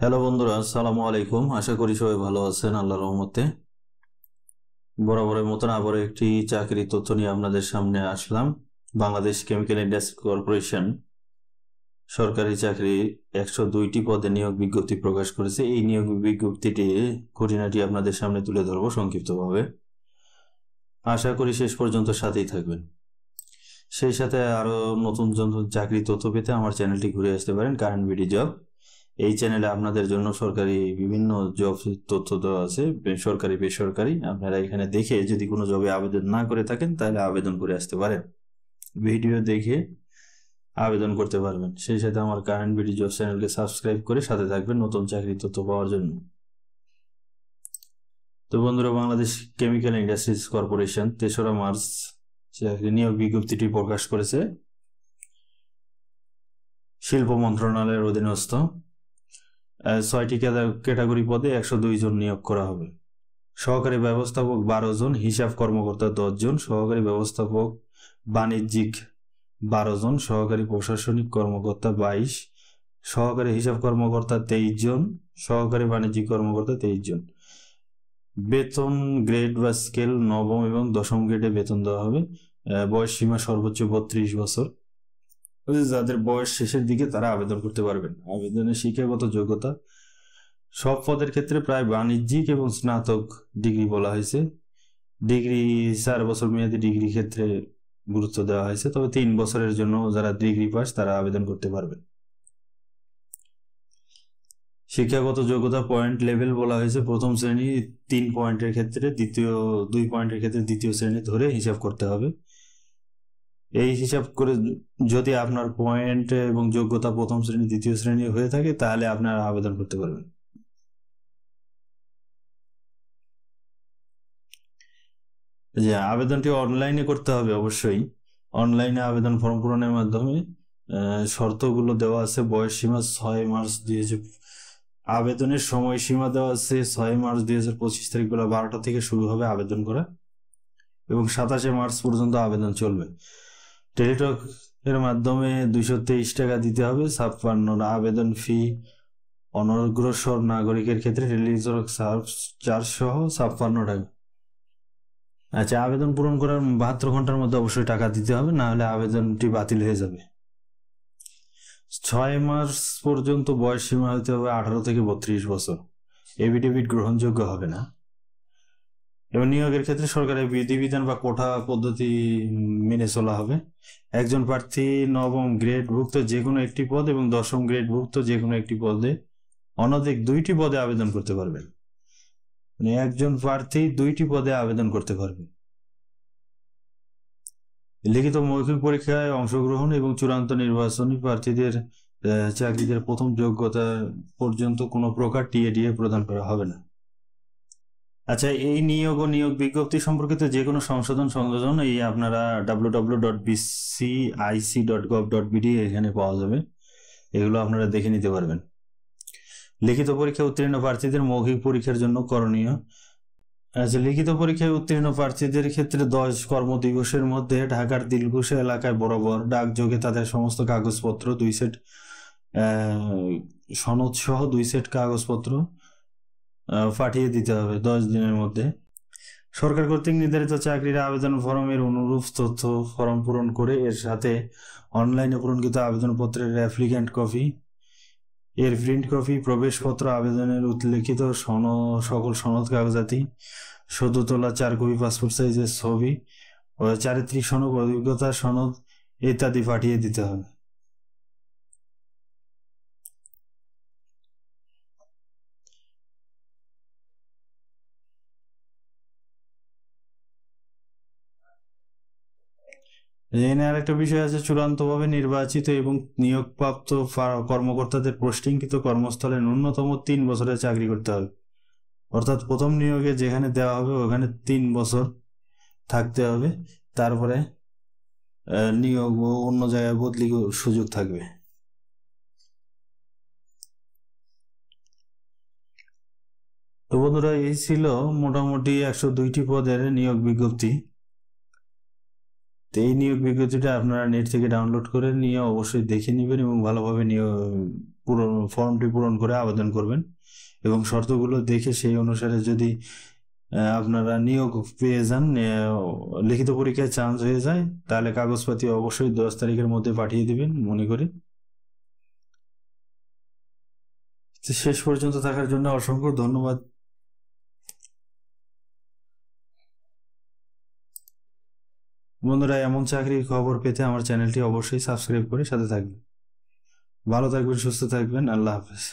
Hello বন্ধুরা, আসসালামু আলাইকুম। আশা করি সবাই ভালো আছেন আল্লাহর রহমতে। বরাবরের মতন আবার একটি চাকরি তথ্য নিয়ে আপনাদের সামনে আসলাম। বাংলাদেশ কেমিক্যাল ইন্ডাস্ট্রি কর্পোরেশন সরকারি চাকরি 102টি পদে নিয়োগ বিজ্ঞপ্তি প্রকাশ করেছে। এই নিয়োগ বিজ্ঞপ্তিটি খুঁটিনাটি আপনাদের সামনে তুলে ধরবো সংক্ষিপ্তভাবে। আশা করি শেষ পর্যন্ত সাথেই থাকবেন। সেই সাথে আরো নতুন চাকরি তথ্য পেতে আমার চ্যানেলটি ঘুরে আসতে পারেন, কারেন্ট বিডি জব। এই চ্যানেলে আপনাদের জন্য সরকারি বিভিন্ন জব তথ্য দেওয়া আছে, সরকারি বেসরকারি। আপনারা এখানে দেখে যদি কোনো জবে আবেদন না করে থাকেন তাহলে আবেদন করে আসতে পারেন, ভিডিও দেখে আবেদন করতে পারবেন। সেই সাথে আমার কারেন্ট বিডি জব চ্যানেলকে সাবস্ক্রাইব করে সাথে থাকবেন নতুন চাকরি তথ্য পাওয়ার জন্য। তো বন্ধুরা, বাংলাদেশ কেমিক্যাল ইন্ডাস্ট্রিজ কর্পোরেশন 3রা মার্চ চাকরি নিয়োগ বিজ্ঞপ্তিটি প্রকাশ করেছে। শিল্প মন্ত্রণালয়ের অধীনস্থ 6টি ক্যাটাগরি পদে 102 জন নিয়োগ করা হবে। সহকারী ব্যবস্থাপক 12 জন, হিসাব কর্মকর্তা 10 জন, সহকারী ব্যবস্থাপক বাণিজ্যিক 12 জন, সহকারী প্রশাসনিক কর্মকর্তা 22, সহকারী হিসাব কর্মকর্তা 23 জন, সহকারী বাণিজ্যিক কর্মকর্তা 23 জন। বেতন গ্রেড বা স্কেল নবম এবং দশম গ্রেডে বেতন দেওয়া হবে। বয়স সীমা সর্বোচ্চ 32 বছর। যাদের বয়স শেষের দিকে তারা আবেদন করতে পারবেন। আবেদনের শিক্ষাগত যোগ্যতা সব পদের ক্ষেত্রে প্রায় বাণিজ্যিক এবং স্নাতক ডিগ্রি বলা হয়েছে। ডিগ্রি 4 বছর মেয়াদী ডিগ্রি ক্ষেত্রে গুরুত্ব দেওয়া হয়েছে, তবে 3 বছরের জন্য যারা ডিগ্রি পাস তারা আবেদন করতে পারবেন। শিক্ষাগত যোগ্যতা পয়েন্ট লেভেল বলা হয়েছে। প্রথম শ্রেণী 3 পয়েন্টের ক্ষেত্রে, দ্বিতীয় 2 পয়েন্টের ক্ষেত্রে দ্বিতীয় শ্রেণী ধরে হিসাব করতে হবে। এই হিসাব করে যদি আপনার পয়েন্ট এবং যোগ্যতা প্রথম শ্রেণী দ্বিতীয় শ্রেণী হয়ে থাকে তাহলে আপনারা আবেদন করতে পারবেন। যে আবেদনটি অনলাইনে করতে হবে, অবশ্যই অনলাইনে আবেদন ফর্ম পূরণের মাধ্যমে। শর্তগুলো দেওয়া আছে। বয়স সীমা 6 মার্চ 2000, আবেদনের সময়সীমা দেওয়া আছে 6 মার্চ 2025 তারিখ বেলা 12টা থেকে শুরু হবে আবেদন করা এবং 27 মার্চ পর্যন্ত আবেদন চলবে। টেলিটক এর মাধ্যমে 223 টাকা দিতে হবে। 56 আবেদন ফি অনগ্রসর নাগরিকের ক্ষেত্রে টেলিটক চার্জ সহ 56 টাকা। আচ্ছা, আবেদন পূরণ করার 72 ঘন্টার মধ্যে অবশ্যই টাকা দিতে হবে, না হলে আবেদনটি বাতিল হয়ে যাবে। 6 মার্চ পর্যন্ত বয়স সীমা হতে হবে 18 থেকে 32 বছর। এফিডেভিট গ্রহণযোগ্য হবে না। এবং নিয়োগের ক্ষেত্রে সরকারের বিধিবিধান বা কোটা পদ্ধতি মেনে চলা হবে। একজন প্রার্থী নবম গ্রেডভুক্ত যে কোনো একটি পদ এবং দশম গ্রেডভুক্ত যে কোনো একটি পদে অনধিক 2টি পদে আবেদন করতে পারবেন। মানে একজন প্রার্থী 2টি পদে আবেদন করতে পারবে। লিখিত মৌখিক পরীক্ষায় অংশগ্রহণ এবং চূড়ান্ত নির্বাচনী প্রার্থীদের চাকরিদের প্রথম যোগ্যতা পর্যন্ত কোনো প্রকার টিএডিএ প্রদান করা হবে না। আচ্ছা, এই নিয়োগ ও নিয়োগ বিজ্ঞপ্তি সম্পর্কিত যে কোনো সংশোধন এই আপনারা www.bcic.gov.bd এখানে পাওয়া যাবে। এগুলো আপনারা দেখে নিতে পারবেন। লিখিত পরীক্ষা উত্তীর্ণ প্রার্থীদের মৌখিক পরীক্ষার জন্য করণীয়। আচ্ছা, লিখিত পরীক্ষায় উত্তীর্ণ প্রার্থীদের ক্ষেত্রে 10 কর্মদিবসের মধ্যে ঢাকার দিলকুশা এলাকায় বরাবর ডাকযোগে তাদের সমস্ত কাগজপত্র 2 সেট সনদ সহ 2 সেট কাগজপত্র পাঠিয়ে দিতে হবে 10 দিনের মধ্যে। সরকার কর্তৃক নির্ধারিত চাকরির আবেদন ফর্মের অনুরূপ তথ্য ফর্ম পূরণ করে এর সাথে অনলাইনে পূরণকৃত আবেদনপত্রের অ্যাপ্লিক্যান্ট কপি, এর প্রিন্ট কপি, প্রবেশপত্র, আবেদনের উল্লেখিত সকল সনদ কাগজাতি, সদ্য তোলা 4 কপি পাসপোর্ট সাইজের ছবি ও চারিত্রিক সনদ, অভিজ্ঞতা সনদ ইত্যাদি পাঠিয়ে দিতে হবে। এখানে আরেকটা বিষয় আছে, চূড়ান্তভাবে নির্বাচিত এবং নিয়োগপ্রাপ্ত কর্মকর্তাদের পোস্টিংকৃত কর্মস্থলে ন্যূনতম 3 বছরের চাকরি করতে হবে। অর্থাৎ প্রথম নিয়োগে যেখানে দেওয়া হবে ওখানে 3 বছর থাকতে হবে, তারপরে নিয়োগ অন্য জায়গায় বদলি সুযোগ থাকবে। তো বন্ধুরা, এই ছিল মোটামুটি 102টি পদের নিয়োগ বিজ্ঞপ্তি। তো এই নিয়োগ বিজ্ঞপ্তিটা আপনারা নেট থেকে ডাউনলোড করে নিয়ে অবশ্যই দেখে নেবেন এবং ভালোভাবে ফর্মটি পূরণ করে আবেদন করবেন এবং শর্তগুলো দেখে সেই অনুসারে যদি আপনারা নিয়োগ পেয়ে যান, লিখিত পরীক্ষায় চান্স হয়ে যায়, তাহলে কাগজপাতি অবশ্যই 10 তারিখের মধ্যে পাঠিয়ে দিবেন মনে করি। শেষ পর্যন্ত থাকার জন্য অসংখ্য ধন্যবাদ। বন্ধুরা, এমন চাকরির খবর পেতে আমার চ্যানেলটি অবশ্যই সাবস্ক্রাইব করে সাথে থাকবেন। ভালো থাকবেন, সুস্থ থাকবেন। আল্লাহ হাফেজ।